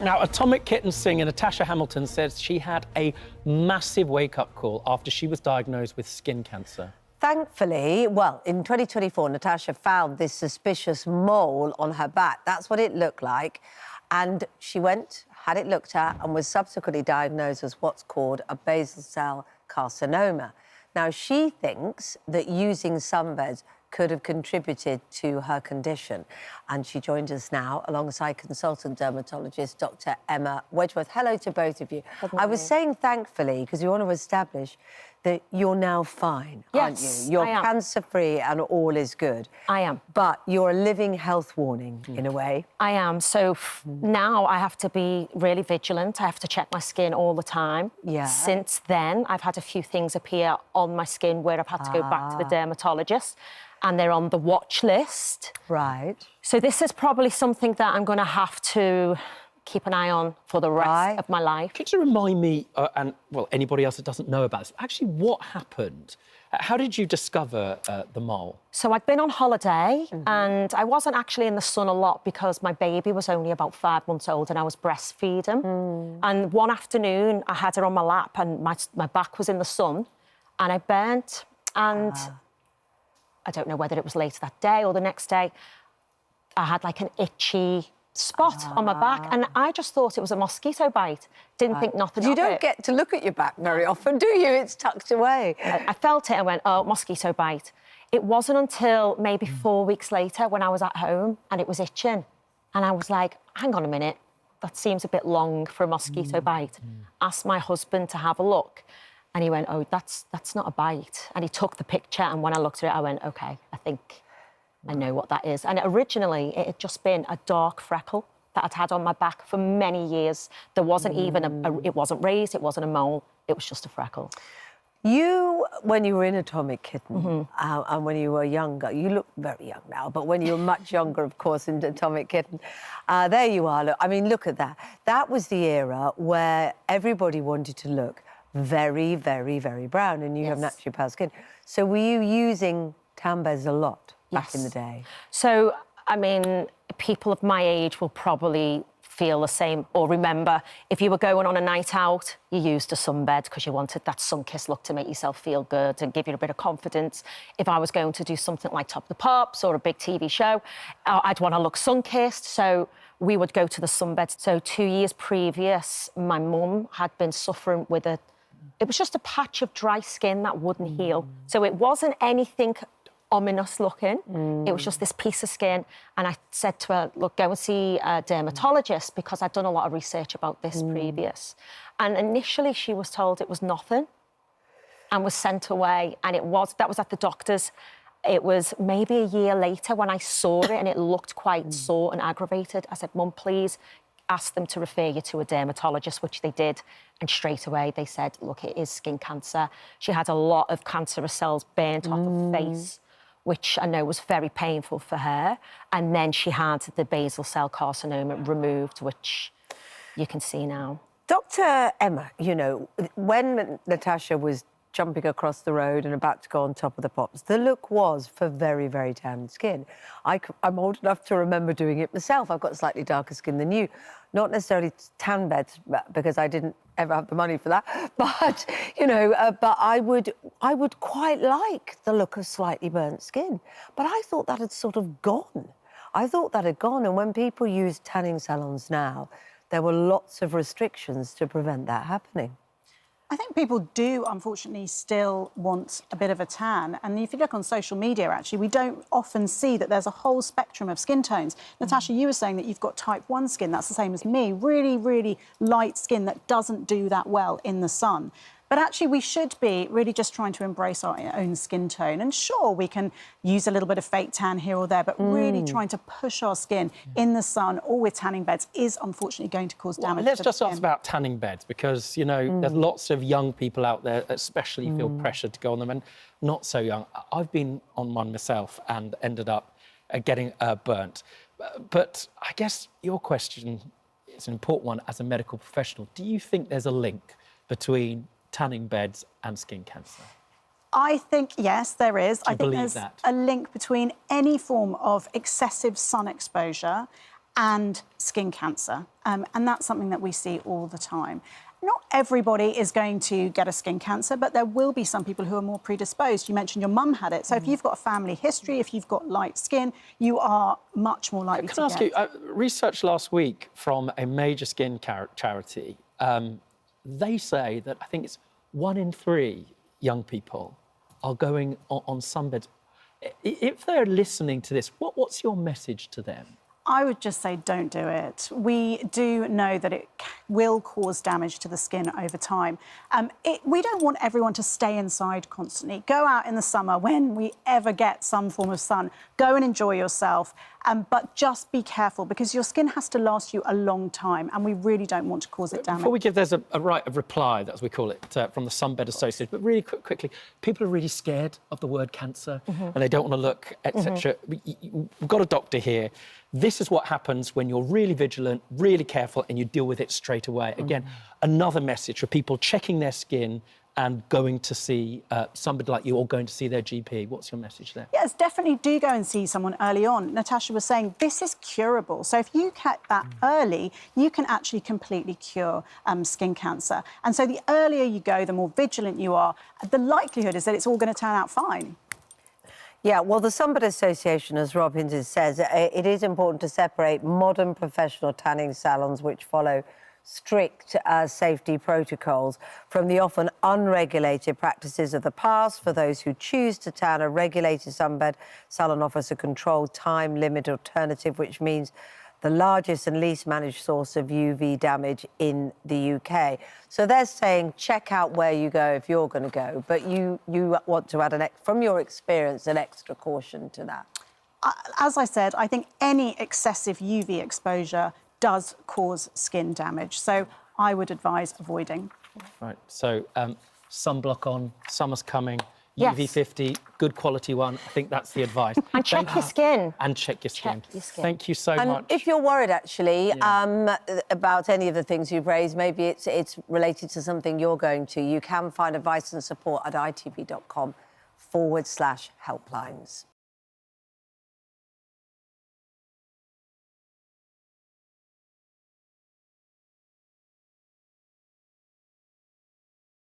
Now, Atomic Kitten singer Natasha Hamilton says she had a massive wake-up call after she was diagnosed with skin cancer. Thankfully, well, in 2024, Natasha found this suspicious mole on her back. That's what it looked like. And she went, had it looked at, and was subsequently diagnosed as what's called a basal-cell carcinoma. Now, she thinks that using Sunbeds could have contributed to her condition. And she joins us now alongside consultant dermatologist Dr. Emma Wedgeworth. Hello to both of you. I was saying thankfully, because we want to establish that you're now fine, aren't you? You're cancer-free and all is good. I am. But you're a living health warning, in a way. I am. So now I have to be really vigilant. I have to check my skin all the time. Yeah. Since then, I've had a few things appear on my skin where I've had to go back to the dermatologist, and they're on the watch list. Right. So this is probably something that I'm going to have to keep an eye on for the rest of my life. Could you remind me, and, well, anybody else that doesn't know about this, actually what happened? How did you discover the mole? So I'd been on holiday and I wasn't actually in the sun a lot because my baby was only about 5 months old and I was breastfeeding. And one afternoon I had her on my lap and my back was in the sun and I burnt. And I don't know whether it was later that day or the next day, I had like an itchy spot on my back and I just thought it was a mosquito bite. Didn't think nothing of it. You don't get to look at your back very often, do you? It's tucked away. I felt it and went, oh, mosquito bite. It wasn't until maybe 4 weeks later when I was at home and it was itching. And I was like, hang on a minute, that seems a bit long for a mosquito bite. Asked my husband to have a look. And he went, oh, that's not a bite. And he took the picture and when I looked at it, I went, OK, I think I know what that is. And originally, it had just been a dark freckle that I'd had on my back for many years. There wasn't even it wasn't raised, it wasn't a mole, it was just a freckle. You, when you were in Atomic Kitten and when you were younger, you look very young now, but when you were much younger, of course, in Atomic Kitten, there you are. Look, I mean, look at that. That was the era where everybody wanted to look very, very, very brown, and you have naturally pale skin. So were you using tan beds a lot back in the day? So, I mean, people of my age will probably feel the same or remember if you were going on a night out, you used a sunbed because you wanted that sun-kissed look to make yourself feel good and give you a bit of confidence. If I was going to do something like Top of the Pops or a big TV show, I'd want to look sun-kissed, so we would go to the sunbed. So 2 years previous, my mum had been suffering with it was just a patch of dry skin that wouldn't heal. So it wasn't anything ominous looking. It was just this piece of skin. And I said to her, look, go and see a dermatologist because I'd done a lot of research about this previous. And initially she was told it was nothing and was sent away. And that was at the doctor's. It was maybe a year later when I saw it and it looked quite sore and aggravated. I said, Mum, please ask them to refer you to a dermatologist, which they did. And straight away they said, look, it is skin cancer. She had a lot of cancerous cells burnt off her face, which I know was very painful for her. And then she had the basal cell carcinoma removed, which you can see now. Dr. Emma, you know, when Natasha was jumping across the road and about to go on Top of the Pops, the look was for very, very tan skin. I'm old enough to remember doing it myself. I've got slightly darker skin than you. Not necessarily tan beds, because I didn't ever have the money for that. But, you know, but I would quite like the look of slightly burnt skin. But I thought that had sort of gone. I thought that had gone. And when people use tanning salons now, there were lots of restrictions to prevent that happening. I think people do, unfortunately, still want a bit of a tan. And if you look on social media, actually, we don't often see that there's a whole spectrum of skin tones. Natasha, you were saying that you've got type 1 skin. That's the same as me. Really, really light skin that doesn't do that well in the sun. But actually, we should be really just trying to embrace our own skin tone. And sure, we can use a little bit of fake tan here or there, but really trying to push our skin in the sun or with tanning beds is unfortunately going to cause damage. Let's just ask about tanning beds, because, you know, there's lots of young people out there especially feel pressured to go on them, and not so young. I've been on one myself and ended up getting burnt. But I guess your question is an important one as a medical professional. Do you think there's a link between tanning beds and skin cancer? I think, yes, there is. I think there's that? a link between any form of excessive sun exposure and skin cancer. And that's something that we see all the time. Not everybody is going to get a skin cancer, but there will be some people who are more predisposed. You mentioned your mum had it. So if you've got a family history, if you've got light skin, you are much more likely to get. Can I ask you, research last week from a major skin charity, they say that I think it's 1 in 3 young people are going on sunbeds. If they're listening to this, what's your message to them? I would just say don't do it. We do know that it will cause damage to the skin over time. We don't want everyone to stay inside constantly. Go out in the summer when we ever get some form of sun. Go and enjoy yourself, but just be careful because your skin has to last you a long time and we really don't want to cause it damage. Before we give, there's a right of reply, as we call it, from the Sunbed Association. But really quickly, people are really scared of the word cancer and they don't want to look, etc. We've got a doctor here. This is what happens when you're really vigilant, really careful, and you deal with it straight away. Again, another message for people checking their skin and going to see somebody like you or going to see their GP. What's your message there? Yes, definitely do go and see someone early on. Natasha was saying this is curable. So if you get that early, you can actually completely cure skin cancer. And so the earlier you go, the more vigilant you are, the likelihood is that it's all going to turn out fine. Yeah, well, the Sunbed Association, as Rob Hinton says, it is important to separate modern professional tanning salons, which follow strict safety protocols, from the often unregulated practices of the past. For those who choose to tan, a regulated sunbed salon offers a controlled time-limited alternative, which means the largest and least managed source of UV damage in the UK. So they're saying check out where you go if you're going to go, but you want to add, from your experience, an extra caution to that. As I said, I think any excessive UV exposure does cause skin damage, so I would advise avoiding. Right, so sunblock on, summer's coming. Yes. UV 50, good quality one. I think that's the advice. And check your skin. And check your skin. Check your skin. Thank you so much. And if you're worried, actually, about any of the things you've raised, maybe it's related to something you're going to, you can find advice and support at itv.com/helplines.